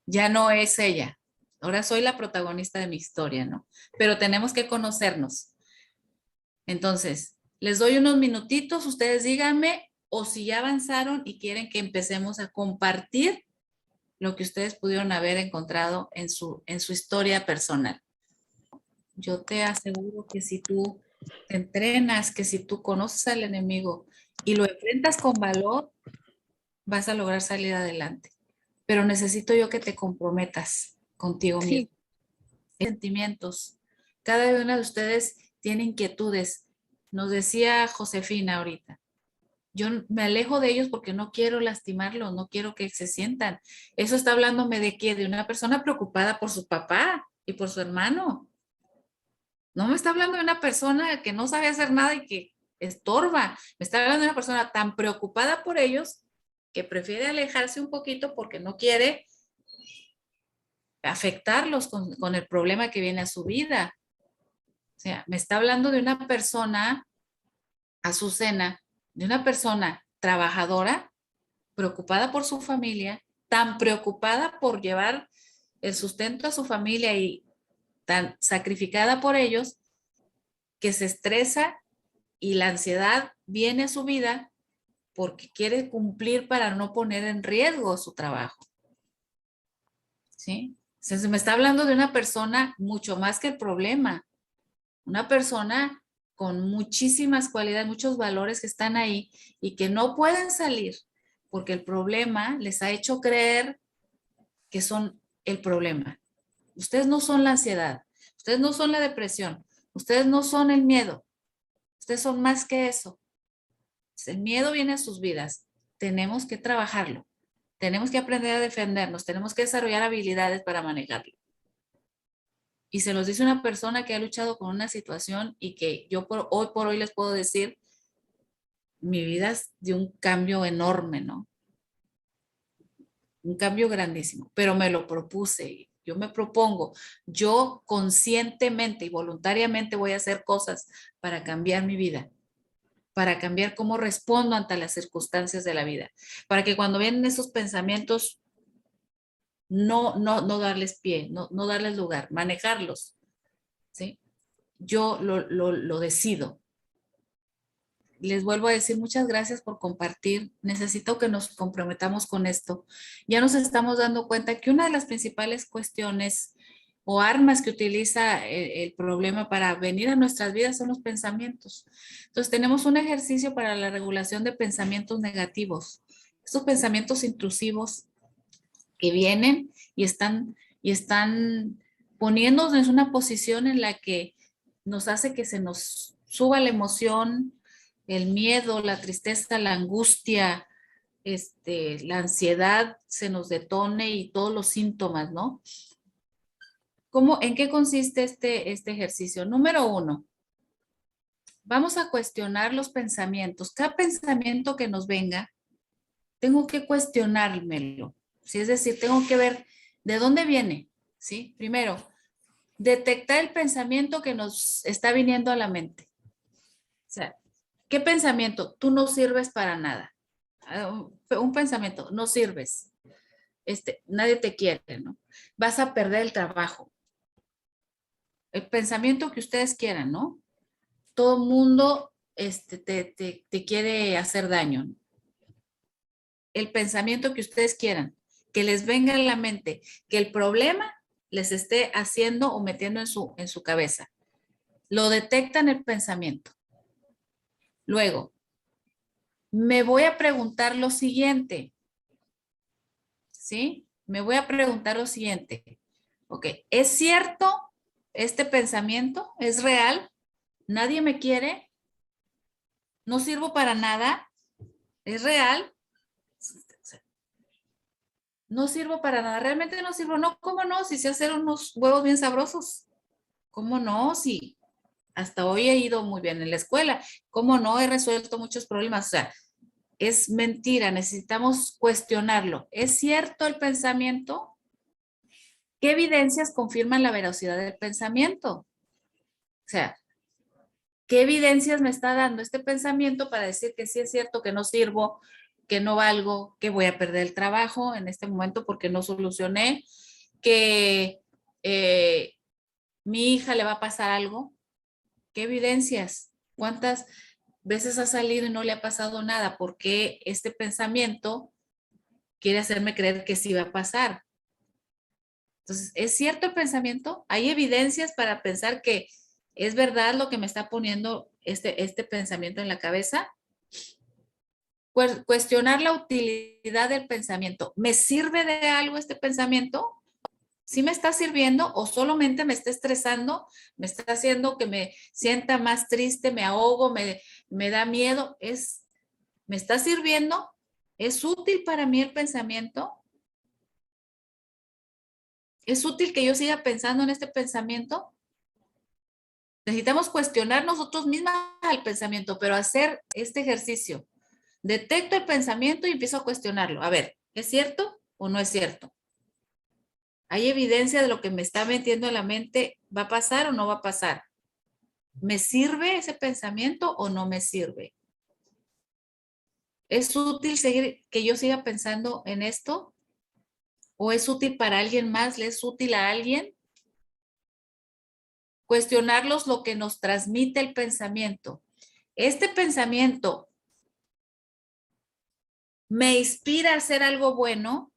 Ya no es ella. Ahora soy la protagonista de mi historia, ¿no? Pero tenemos que conocernos. Entonces, les doy unos minutitos, ustedes díganme o si ya avanzaron y quieren que empecemos a compartir lo que ustedes pudieron haber encontrado en su historia personal. Yo te aseguro que si tú te entrenas, que si tú conoces al enemigo y lo enfrentas con valor, vas a lograr salir adelante. Pero necesito yo que te comprometas contigo Sí, mismo. Sentimientos. Cada una de ustedes tiene inquietudes. Nos decía Josefina ahorita. Yo me alejo de ellos porque no quiero lastimarlos, no quiero que se sientan. Eso está hablándome de qué, de una persona preocupada por su papá y por su hermano. No me está hablando de una persona que no sabe hacer nada y que estorba. Me está hablando de una persona tan preocupada por ellos que prefiere alejarse un poquito porque no quiere afectarlos con el problema que viene a su vida. O sea, me está hablando de una persona, Azucena, de una persona trabajadora, preocupada por su familia, tan preocupada por llevar el sustento a su familia y tan sacrificada por ellos, que se estresa y la ansiedad viene a su vida porque quiere cumplir para no poner en riesgo su trabajo. ¿Sí? Se me está hablando de una persona mucho más que el problema, una persona con muchísimas cualidades, muchos valores que están ahí y que no pueden salir porque el problema les ha hecho creer que son el problema. Ustedes no son la ansiedad, ustedes no son la depresión, ustedes no son el miedo, Ustedes son más que eso. El miedo viene a sus vidas. Tenemos que trabajarlo. Tenemos que aprender a defendernos. Tenemos que desarrollar habilidades para manejarlo. Y se los dice una persona que ha luchado con una situación y que yo hoy por hoy les puedo decir, mi vida es de un cambio enorme, ¿no? Un cambio grandísimo, pero me lo propuse. Yo me propongo, yo conscientemente y voluntariamente voy a hacer cosas para cambiar mi vida, para cambiar cómo respondo ante las circunstancias de la vida, para que cuando vienen esos pensamientos, no darles pie, no darles lugar, manejarlos, ¿sí? Yo lo decido. Les vuelvo a decir muchas gracias por compartir. Necesito que nos comprometamos con esto. Ya nos estamos dando cuenta que una de las principales cuestiones o armas que utiliza el problema para venir a nuestras vidas son los pensamientos. Entonces tenemos un ejercicio para la regulación de pensamientos negativos. Estos pensamientos intrusivos que vienen y están poniéndonos en una posición en la que nos hace que se nos suba la emoción, el miedo, la tristeza, la angustia, la ansiedad se nos detone y todos los síntomas, ¿no? ¿En qué consiste este ejercicio? Número 1, vamos a cuestionar los pensamientos. Cada pensamiento que nos venga, tengo que cuestionármelo. ¿Sí? Es decir, tengo que ver de dónde viene, ¿sí? Primero, detectar el pensamiento que nos está viniendo a la mente. O sea, ¿qué pensamiento? Tú no sirves para nada. Un pensamiento, no sirves. Nadie te quiere, ¿no? Vas a perder el trabajo. El pensamiento que ustedes quieran, ¿no? Todo mundo te quiere hacer daño. El pensamiento que ustedes quieran, que les venga a la mente, que el problema les esté haciendo o metiendo en su cabeza. Lo detectan el pensamiento. Luego, me voy a preguntar lo siguiente, ¿sí? Me voy a preguntar lo siguiente. Ok, ¿es cierto este pensamiento? ¿Es real? ¿Nadie me quiere? ¿No sirvo para nada? ¿Es real? No sirvo para nada. ¿Realmente no sirvo? No, ¿cómo no? Si sé hacer unos huevos bien sabrosos. ¿Cómo no? Si hasta hoy he ido muy bien en la escuela. ¿Cómo no? He resuelto muchos problemas. O sea, es mentira. Necesitamos cuestionarlo. ¿Es cierto el pensamiento? ¿Qué evidencias confirman la veracidad del pensamiento? O sea, ¿qué evidencias me está dando este pensamiento para decir que sí es cierto que no sirvo, que no valgo, que voy a perder el trabajo en este momento porque no solucioné, que mi hija le va a pasar algo? ¿Qué evidencias? ¿Cuántas veces ha salido y no le ha pasado nada? ¿Por qué este pensamiento quiere hacerme creer que sí va a pasar? Entonces, ¿es cierto el pensamiento? ¿Hay evidencias para pensar que es verdad lo que me está poniendo este pensamiento en la cabeza? Cuestionar la utilidad del pensamiento. ¿Me sirve de algo este pensamiento? ¿Sí me está sirviendo o solamente me está estresando? ¿Me está haciendo que me sienta más triste, me ahogo, me da miedo? ¿Me está sirviendo? ¿Es útil para mí el pensamiento? ¿Es útil que yo siga pensando en este pensamiento? Necesitamos cuestionar nosotros mismas al pensamiento, pero hacer este ejercicio. Detecto el pensamiento y empiezo a cuestionarlo. A ver, ¿es cierto o no es cierto? ¿Hay evidencia de lo que me está metiendo en la mente? ¿Va a pasar o no va a pasar? ¿Me sirve ese pensamiento o no me sirve? ¿Es útil que yo siga pensando en esto? ¿O es útil para alguien más? ¿Le es útil a alguien? Cuestionarlos lo que nos transmite el pensamiento. Este pensamiento me inspira a hacer algo bueno.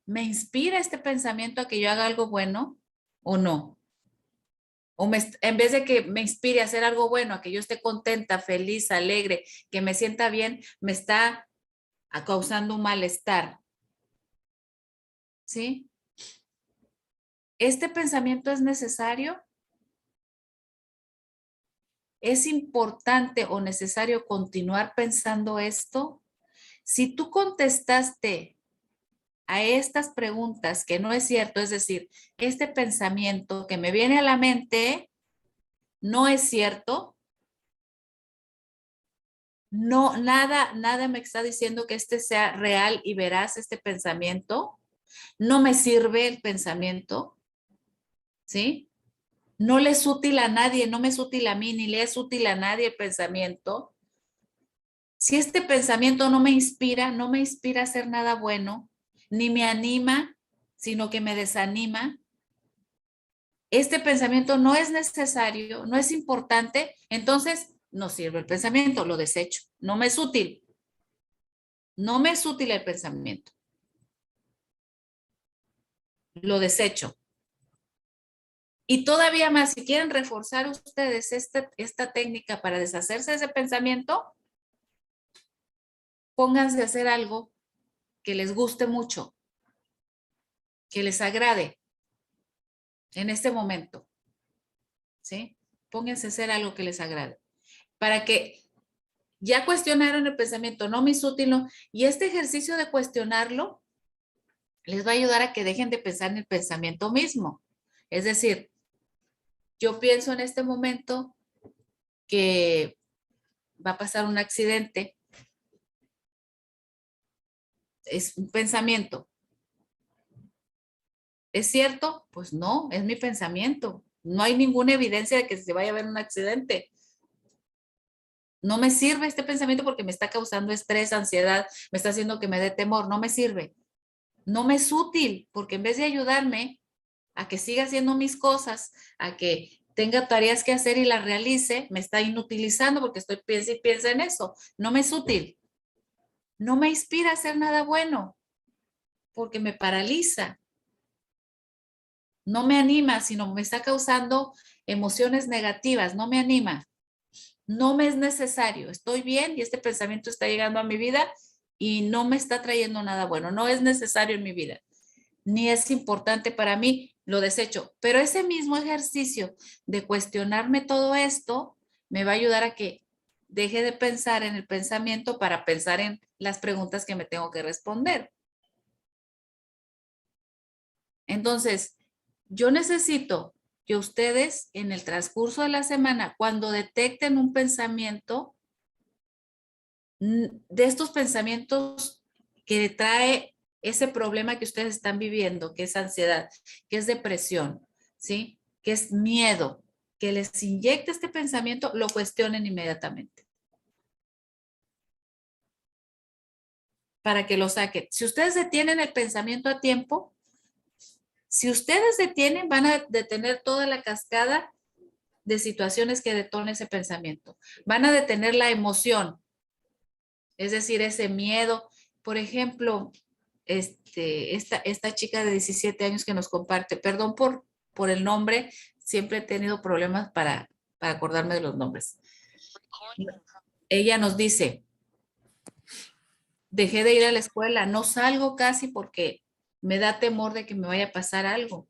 ¿Me inspira este pensamiento a que yo haga algo bueno o no? En vez de que me inspire a hacer algo bueno, a que yo esté contenta, feliz, alegre, que me sienta bien, me está causando un malestar. ¿Sí? ¿Este pensamiento es necesario? ¿Es importante o necesario continuar pensando esto? Si tú contestaste a estas preguntas que no es cierto, es decir, este pensamiento que me viene a la mente no es cierto, no, nada me está diciendo que este sea real y veraz este pensamiento, no me sirve el pensamiento, ¿sí? No le es útil a nadie, no me es útil a mí, ni le es útil a nadie el pensamiento. Si este pensamiento no me inspira a hacer nada bueno, ni me anima, sino que me desanima, este pensamiento no es necesario, no es importante, entonces no sirve el pensamiento, lo desecho. No me es útil. No me es útil el pensamiento. Lo desecho. Y todavía más, si quieren reforzar ustedes esta técnica para deshacerse de ese pensamiento, pónganse a hacer algo que les guste mucho, que les agrade en este momento, ¿sí? Pónganse a hacer algo que les agrade. Para que ya cuestionaron el pensamiento, no me es útil, no. Y este ejercicio de cuestionarlo les va a ayudar a que dejen de pensar en el pensamiento mismo. Es decir, yo pienso en este momento que va a pasar un accidente. Es un pensamiento. ¿Es cierto? Pues no, es mi pensamiento. No hay ninguna evidencia de que se vaya a ver un accidente. No me sirve este pensamiento porque me está causando estrés, ansiedad, me está haciendo que me dé temor. No me sirve. No me es útil porque en vez de ayudarme a que siga haciendo mis cosas, a que tenga tareas que hacer y las realice, me está inutilizando porque estoy piensa y piensa en eso. No me es útil. No me inspira a hacer nada bueno porque me paraliza. No me anima, sino me está causando emociones negativas, no me anima, no me es necesario, estoy bien y este pensamiento está llegando a mi vida y no me está trayendo nada bueno, no es necesario en mi vida, ni es importante para mí, lo desecho. Pero ese mismo ejercicio de cuestionarme todo esto me va a ayudar a que deje de pensar en el pensamiento para pensar en las preguntas que me tengo que responder. Entonces, yo necesito que ustedes en el transcurso de la semana, cuando detecten un pensamiento, de estos pensamientos que trae ese problema que ustedes están viviendo, que es ansiedad, que es depresión, ¿sí? Que es miedo, que les inyecte este pensamiento, lo cuestionen inmediatamente para que lo saquen. Si ustedes detienen el pensamiento a tiempo, si ustedes detienen, van a detener toda la cascada de situaciones que detonen ese pensamiento. Van a detener la emoción, es decir, ese miedo. Por ejemplo, esta chica de 17 años que nos comparte, perdón por el nombre, siempre he tenido problemas para acordarme de los nombres. Ella nos dice, dejé de ir a la escuela, no salgo casi porque me da temor de que me vaya a pasar algo.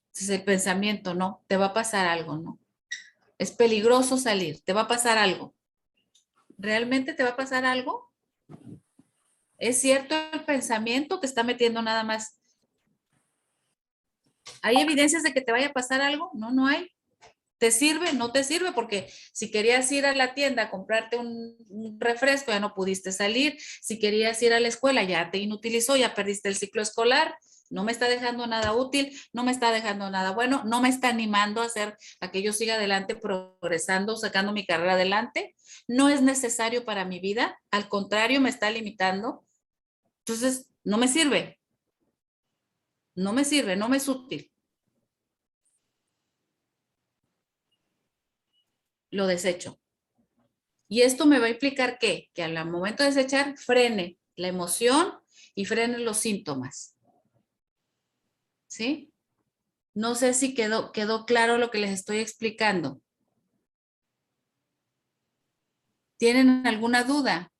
Entonces el pensamiento, no, te va a pasar algo, no. Es peligroso salir, te va a pasar algo. ¿Realmente te va a pasar algo? ¿Es cierto el pensamiento? ¿Te está metiendo nada más? ¿Hay evidencias de que te vaya a pasar algo? No, no hay. ¿Te sirve? No te sirve porque si querías ir a la tienda a comprarte un refresco, ya no pudiste salir. Si querías ir a la escuela, ya te inutilizó, ya perdiste el ciclo escolar. No me está dejando nada útil, no me está dejando nada bueno, no me está animando a hacer a que yo siga adelante, progresando, sacando mi carrera adelante. No es necesario para mi vida, al contrario, me está limitando. Entonces, no me sirve, no me sirve, no me es útil. Lo desecho. Y esto me va a implicar que al momento de desechar, frene la emoción y frene los síntomas. ¿Sí? No sé si quedó claro lo que les estoy explicando. ¿Tienen alguna duda?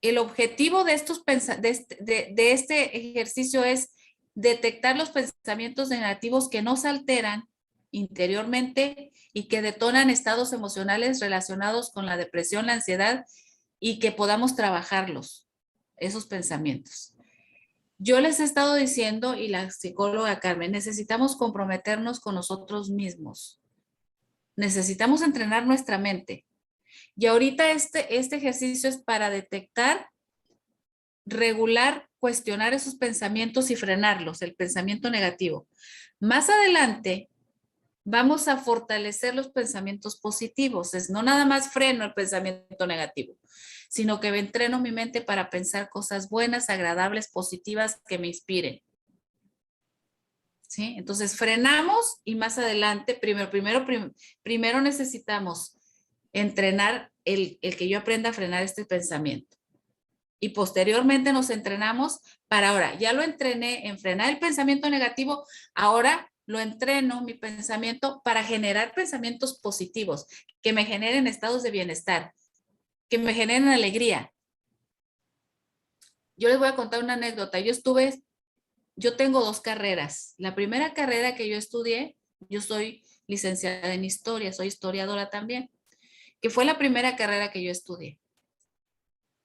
El objetivo de este ejercicio es detectar los pensamientos negativos que nos alteran interiormente y que detonan estados emocionales relacionados con la depresión, la ansiedad y que podamos trabajarlos, esos pensamientos. Yo les he estado diciendo, y la psicóloga Carmen, necesitamos comprometernos con nosotros mismos. Necesitamos entrenar nuestra mente. Y ahorita este ejercicio es para detectar, regular, cuestionar esos pensamientos y frenarlos, el pensamiento negativo. Más adelante vamos a fortalecer los pensamientos positivos. Es no nada más freno el pensamiento negativo, sino que entreno mi mente para pensar cosas buenas, agradables, positivas que me inspiren. ¿Sí? Entonces frenamos y más adelante, primero necesitamos entrenar el que yo aprenda a frenar este pensamiento. Y posteriormente nos entrenamos para ahora, ya lo entrené en frenar el pensamiento negativo, ahora lo entreno mi pensamiento para generar pensamientos positivos, que me generen estados de bienestar, que me generen alegría. Yo les voy a contar una anécdota. Yo tengo 2 carreras. La primera carrera que yo estudié, yo soy licenciada en historia, soy historiadora también, que fue la primera carrera que yo estudié.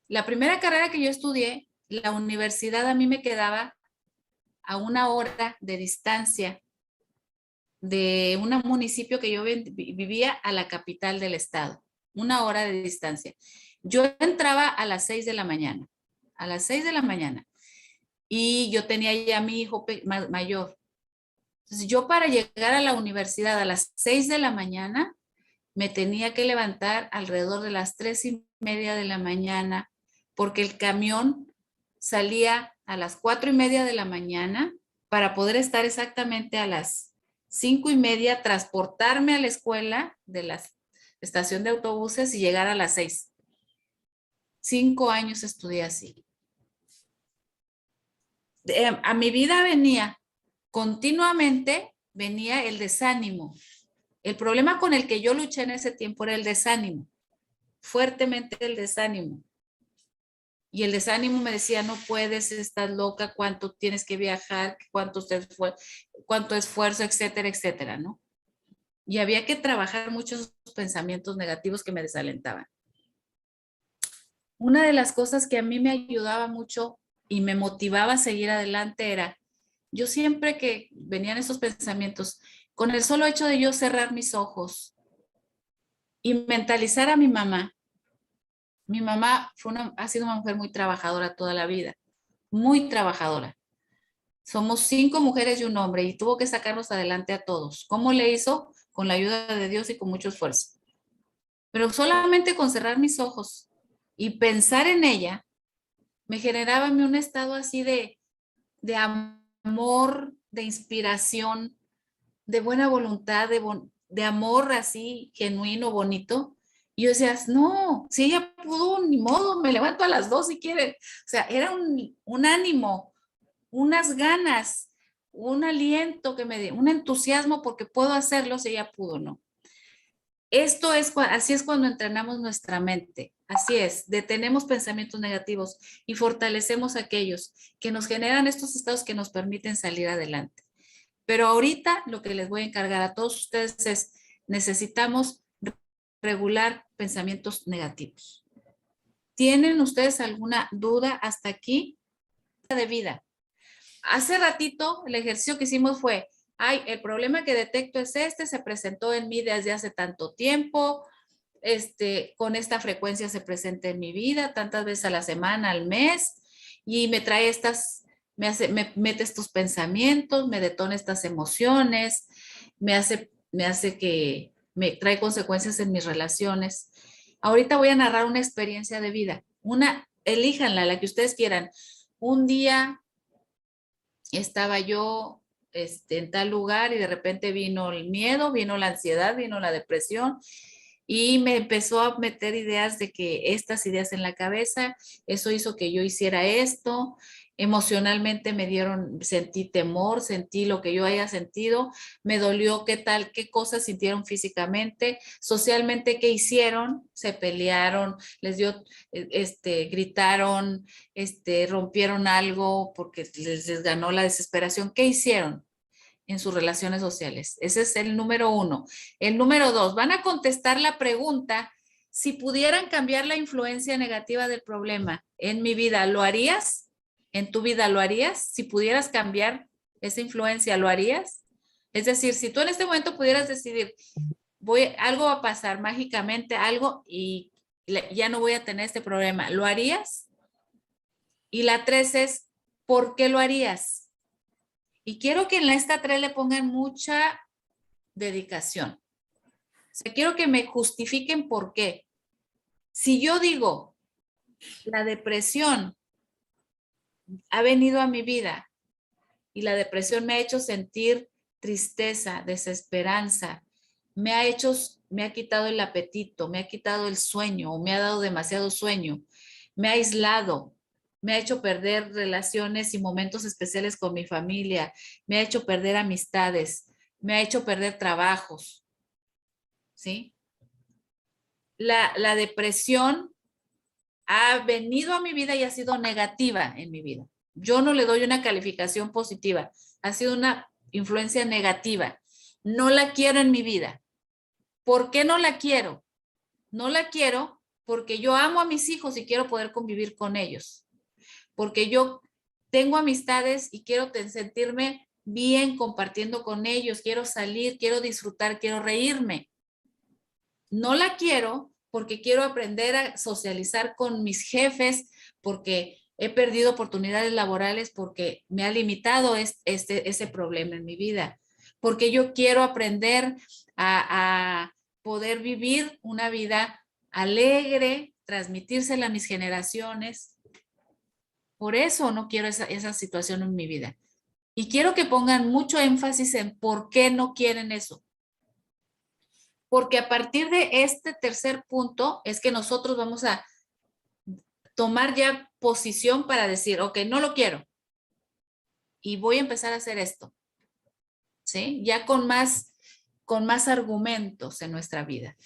La primera carrera que yo estudié, la universidad a mí me quedaba a 1 hora de distancia de un municipio que yo vivía a la capital del estado, 1 hora de distancia. Yo entraba a las 6 de la mañana, a las 6 de la mañana, y yo tenía ya a mi hijo mayor. Entonces yo para llegar a la universidad a las 6 de la mañana, me tenía que levantar alrededor de las 3:30 de la mañana, porque el camión salía a las 4:30 de la mañana para poder estar exactamente a las 5:30, transportarme a la escuela de la estación de autobuses y llegar a las 6. 5 años estudié así. A mi vida continuamente venía el desánimo. El problema con el que yo luché en ese tiempo era el desánimo, fuertemente el desánimo. Y el desánimo me decía, no puedes, estás loca, cuánto tienes que viajar, cuánto esfuerzo, etcétera, etcétera, ¿no? Y había que trabajar muchos pensamientos negativos que me desalentaban. Una de las cosas que a mí me ayudaba mucho y me motivaba a seguir adelante era, yo siempre que venían esos pensamientos, con el solo hecho de yo cerrar mis ojos y mentalizar a mi mamá ha sido una mujer muy trabajadora toda la vida, muy trabajadora. Somos 5 mujeres y un hombre y tuvo que sacarnos adelante a todos. ¿Cómo le hizo? Con la ayuda de Dios y con mucho esfuerzo. Pero solamente con cerrar mis ojos y pensar en ella, me generaba un estado así de amor, de inspiración, de buena voluntad, de amor así genuino, bonito. Y yo decía, no, si ella pudo, ni modo, me levanto a las 2 si quiere. O sea, era un ánimo, unas ganas, un aliento que me dio, un entusiasmo porque puedo hacerlo si ella pudo, ¿no? Así es cuando entrenamos nuestra mente. Así es, detenemos pensamientos negativos y fortalecemos aquellos que nos generan estos estados que nos permiten salir adelante. Pero ahorita lo que les voy a encargar a todos ustedes es, necesitamos regular pensamientos negativos. ¿Tienen ustedes alguna duda hasta aquí? De vida. Hace ratito el ejercicio que hicimos fue, el problema que detecto es se presentó en mí desde hace tanto tiempo, con esta frecuencia se presenta en mi vida, tantas veces a la semana, al mes, y me trae me mete estos pensamientos, me detona estas emociones, me hace que me trae consecuencias en mis relaciones. Ahorita voy a narrar una experiencia de vida, elíjanla, la que ustedes quieran. Un día estaba yo en tal lugar y de repente vino el miedo, vino la ansiedad, vino la depresión y me empezó a meter ideas de que estas ideas en la cabeza, eso hizo que yo hiciera esto. Emocionalmente sentí temor, sentí lo que yo haya sentido, me dolió qué cosas sintieron físicamente, socialmente qué hicieron, se pelearon, les dio, gritaron, rompieron algo porque les ganó la desesperación, ¿qué hicieron? en sus relaciones sociales. Ese es el número 1. El número 2, van a contestar la pregunta, si pudieran cambiar la influencia negativa del problema en mi vida, ¿lo harías? ¿En tu vida lo harías? Si pudieras cambiar esa influencia, ¿lo harías? Es decir, si tú en este momento pudieras decidir, algo va a pasar mágicamente, algo, y ya no voy a tener este problema, ¿lo harías? Y la 3 es, ¿por qué lo harías? Y quiero que en esta 3 le pongan mucha dedicación. O sea, quiero que me justifiquen por qué. Si yo digo, la depresión ha venido a mi vida y la depresión me ha hecho sentir tristeza, desesperanza, me ha quitado el apetito, me ha quitado el sueño, o me ha dado demasiado sueño, me ha aislado, me ha hecho perder relaciones y momentos especiales con mi familia, me ha hecho perder amistades, me ha hecho perder trabajos, ¿sí? La depresión ha venido a mi vida y ha sido negativa en mi vida. Yo no le doy una calificación positiva, ha sido una influencia negativa. No la quiero en mi vida. ¿Por qué no la quiero? No la quiero porque yo amo a mis hijos y quiero poder convivir con ellos. Porque yo tengo amistades y quiero sentirme bien compartiendo con ellos, quiero salir, quiero disfrutar, quiero reírme. No la quiero porque quiero aprender a socializar con mis jefes, porque he perdido oportunidades laborales, porque me ha limitado ese problema en mi vida, porque yo quiero aprender a poder vivir una vida alegre, transmitírsela a mis generaciones. Por eso no quiero esa situación en mi vida. Y quiero que pongan mucho énfasis en por qué no quieren eso. Porque a partir de este tercer punto es que nosotros vamos a tomar ya posición para decir, ok, no lo quiero y voy a empezar a hacer esto, ¿sí? Ya con más argumentos en nuestra vida,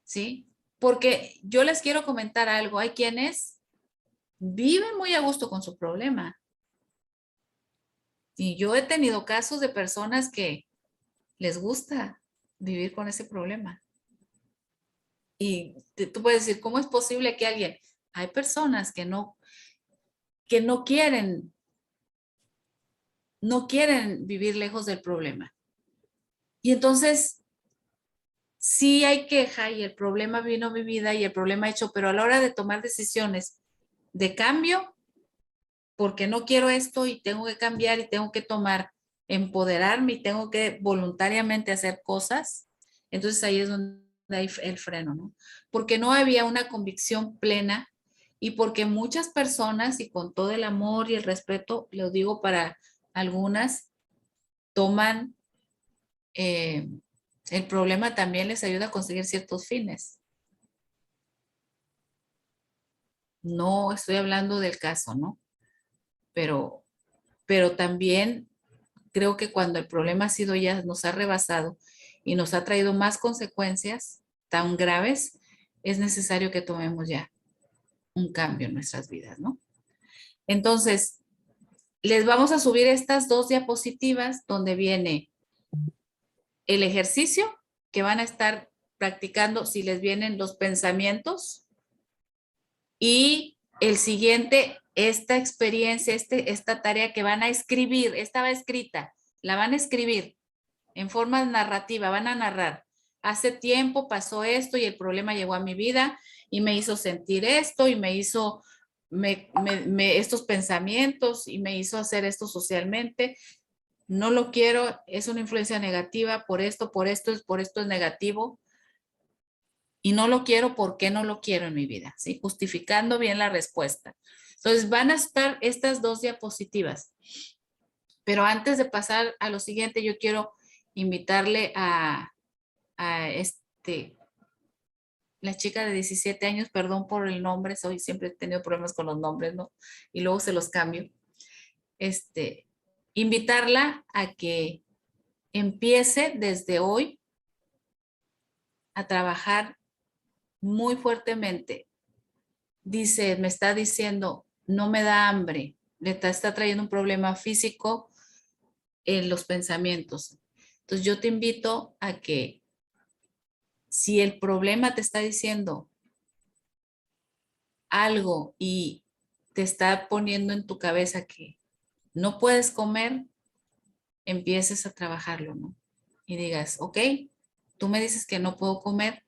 ¿sí? Porque yo les quiero comentar algo, hay quienes viven muy a gusto con su problema. Y yo he tenido casos de personas que les gusta vivir con ese problema. Y tú puedes decir, ¿cómo es posible que alguien... Hay personas que no quieren vivir lejos del problema. Y entonces, sí hay queja y el problema vino a mi vida y el problema hecho, pero a la hora de tomar decisiones de cambio, porque no quiero esto y tengo que cambiar y tengo que empoderarme y tengo que voluntariamente hacer cosas, entonces ahí es donde hay el freno, ¿no? Porque no había una convicción plena y porque muchas personas, y con todo el amor y el respeto, lo digo para algunas, toman el problema también les ayuda a conseguir ciertos fines. No estoy hablando del caso, ¿no? Pero, pero también creo que cuando el problema ha sido ya, nos ha rebasado y nos ha traído más consecuencias tan graves, es necesario que tomemos ya un cambio en nuestras vidas, ¿no? Entonces, les vamos a subir estas 2 diapositivas donde viene el ejercicio que van a estar practicando si les vienen los pensamientos y el siguiente, esta experiencia, esta tarea que van a escribir, esta va escrita, la van a escribir en forma narrativa, van a narrar. Hace tiempo pasó esto y el problema llegó a mi vida y me hizo sentir esto y me hizo estos pensamientos y me hizo hacer esto socialmente. No lo quiero, es una influencia negativa por esto es negativo. Y no lo quiero, ¿por qué no lo quiero en mi vida? ¿Sí? Justificando bien la respuesta. Entonces van a estar estas 2 diapositivas. Pero antes de pasar a lo siguiente, yo quiero invitarle a la chica de 17 años, perdón por el nombre, siempre he tenido problemas con los nombres, ¿no? Y luego se los cambio. Invitarla a que empiece desde hoy a trabajar muy fuertemente. Dice, me está diciendo, no me da hambre, le está trayendo un problema físico en los pensamientos. Entonces yo te invito a que si el problema te está diciendo algo y te está poniendo en tu cabeza que no puedes comer, empieces a trabajarlo, ¿no? Y digas, ok, tú me dices que no puedo comer,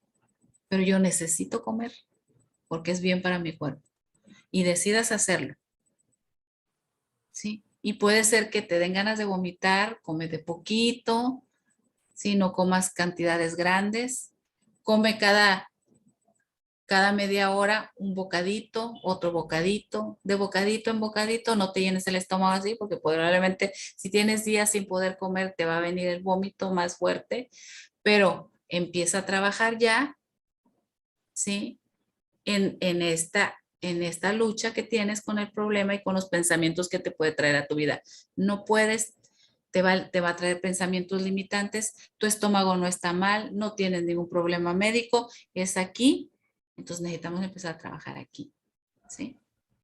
pero yo necesito comer porque es bien para mi cuerpo. Y decidas hacerlo, ¿sí? Y puede ser que te den ganas de vomitar, come de poquito, ¿sí? No comas cantidades grandes, come cada media hora un bocadito, otro bocadito, de bocadito en bocadito, no te llenes el estómago así porque probablemente si tienes días sin poder comer te va a venir el vómito más fuerte, pero empieza a trabajar ya, ¿sí? En esta lucha que tienes con el problema y con los pensamientos que te puede traer a tu vida. No puedes, te va a traer pensamientos limitantes, tu estómago no está mal, no tienes ningún problema médico, es aquí, entonces necesitamos empezar a trabajar aquí, ¿sí?